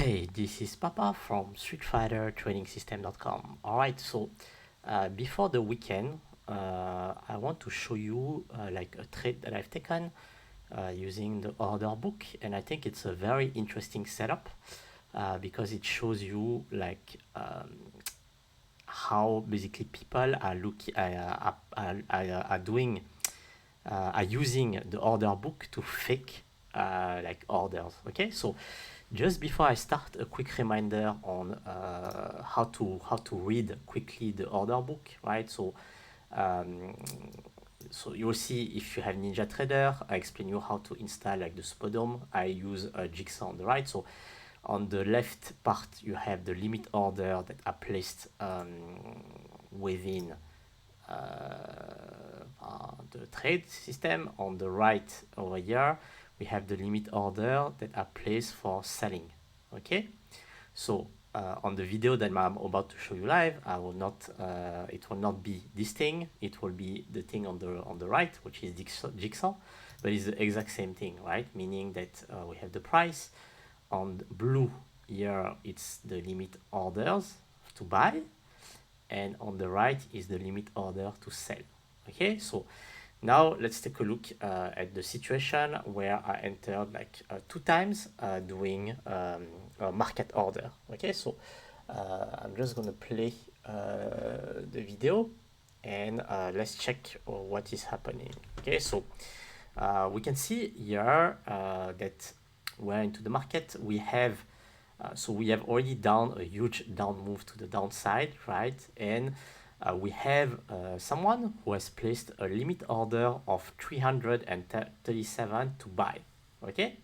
Hey, this is Papa from StreetFighterTradingSystem.com. Alright, so before the weekend, I want to show you like a trade that I've taken using the order book, and I think it's a very interesting setup because it shows you like how basically people are looking are doing are using the order book to fake like orders. Okay, so just before I start, a quick reminder on how to read quickly the order book, right? Um, so you'll see if you have NinjaTrader, I explain you how to install like the Spodome. I use a Jigsaw on the right. So on the left part, you have the limit order that are placed within the trade system. On the right over here, we have the limit order that are placed for selling. Okay, so on the video that I'm about to show you live, I will not. It will not be this thing. It will be the thing on the right, which is Jigsaw, but it's the exact same thing, right? Meaning that we have the price. On blue here, it's the limit orders to buy, and on the right is the limit order to sell. Okay, so now let's take a look at the situation where I entered like two times doing a market order. Okay, so I'm just gonna play the video and let's check what is happening. Okay, so we can see here that we're into the market. We have so we have already done a huge down move to the downside, right? And we have someone who has placed a limit order of 337 to buy, okay?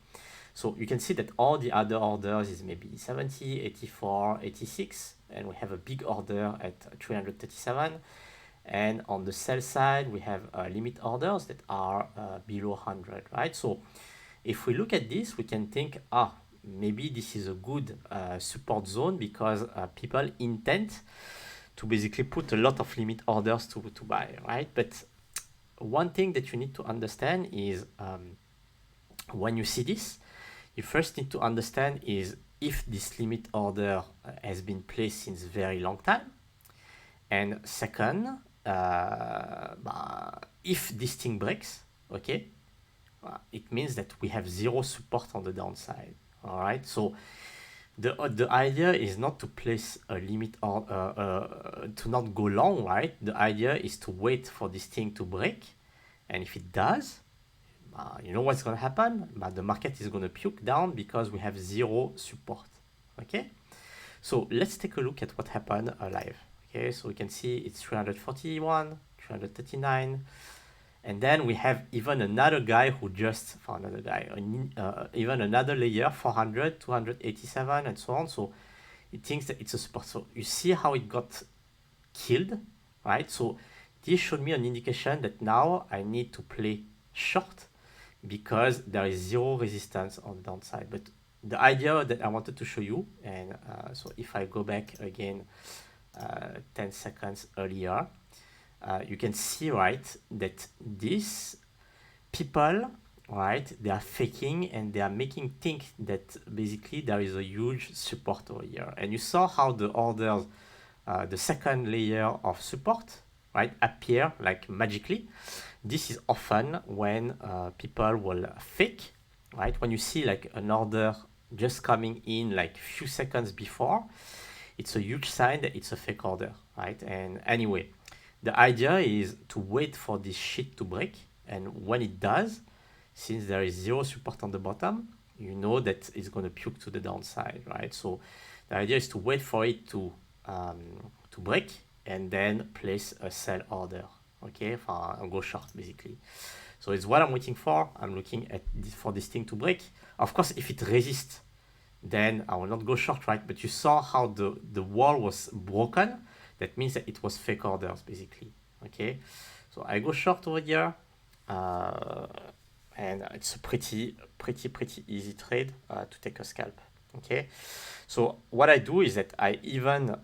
So you can see that all the other orders is maybe 70, 84, 86, and we have a big order at 337. And on the sell side, we have limit orders that are below 100, right? So if we look at this, we can think, maybe this is a good support zone because people intend to basically put a lot of limit orders to buy, right? But one thing that you need to understand is when you see this, you first need to understand is if this limit order has been placed since very long time, and second, if this thing breaks, okay, it means that we have zero support on the downside. All right, so the idea is not to place a limit or to not go long, right? The idea is to wait for this thing to break, and if it does, you know what's gonna happen? The market is gonna puke down because we have zero support. Okay, so let's take a look at what happened live. Okay, so we can see it's 341, 339. And then we have even another guy who just, for another guy, even another layer, 400, 287, and so on. So it thinks that it's a support. So you see how it got killed, right? So this showed me an indication that now I need to play short because there is zero resistance on the downside. But the idea that I wanted to show you, and so if I go back again 10 seconds earlier, you can see, right, that these people, right, they are faking and they are making think that basically there is a huge support over here. And you saw how the orders, the second layer of support, right, appear like magically. This is often when people will fake, right? When you see like an order just coming in like few seconds before, it's a huge sign that it's a fake order, right? And anyway, the idea is to wait for this shit to break, and when it does, since there is zero support on the bottom, you know that it's going to puke to the downside, right? So the idea is to wait for it to break and then place a sell order, okay, for go short basically. So it's what I'm waiting for. I'm looking at this, for this thing to break. Of course, if it resists, then I will not go short, right? But you saw how the wall was broken. That means that it was fake orders basically. Okay, so I go short over here, and it's a pretty easy trade to take a scalp. Okay, so what I do is that I even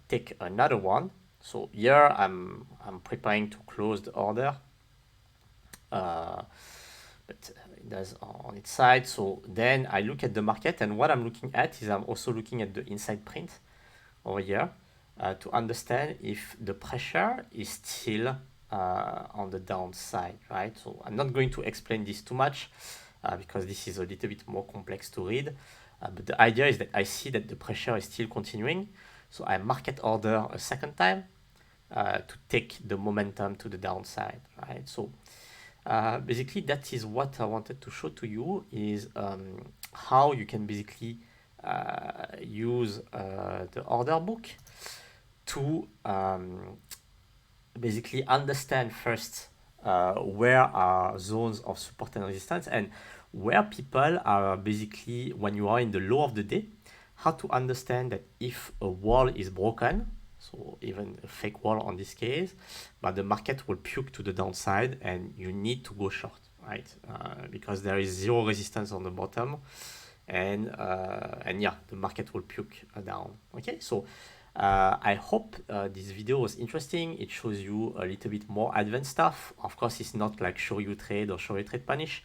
take another one. So here I'm preparing to close the order, but it does on its side. So then I look at the market, and what I'm looking at is I'm also looking at the inside print over here to understand if the pressure is still on the downside, right? So I'm not going to explain this too much because this is a little bit more complex to read. But the idea is that I see that the pressure is still continuing. So I market order a second time to take the momentum to the downside, right? So basically that is what I wanted to show to you is how you can basically use the order book to basically understand first where are zones of support and resistance and where people are basically when you are in the low of the day, how to understand that if a wall is broken, so even a fake wall on this case, but the market will puke to the downside and you need to go short, right? Because there is zero resistance on the bottom, and yeah, the market will puke down. Okay, so I hope this video was interesting. It shows you a little bit more advanced stuff. Of course, it's not like show you trade or show you trade punish.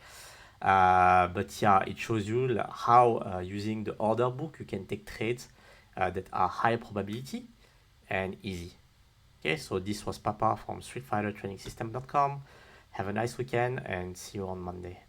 But yeah, it shows you how using the order book you can take trades that are high probability and easy. Okay, so this was Papa from StreetFighterTradingSystem.com. Have a nice weekend and see you on Monday.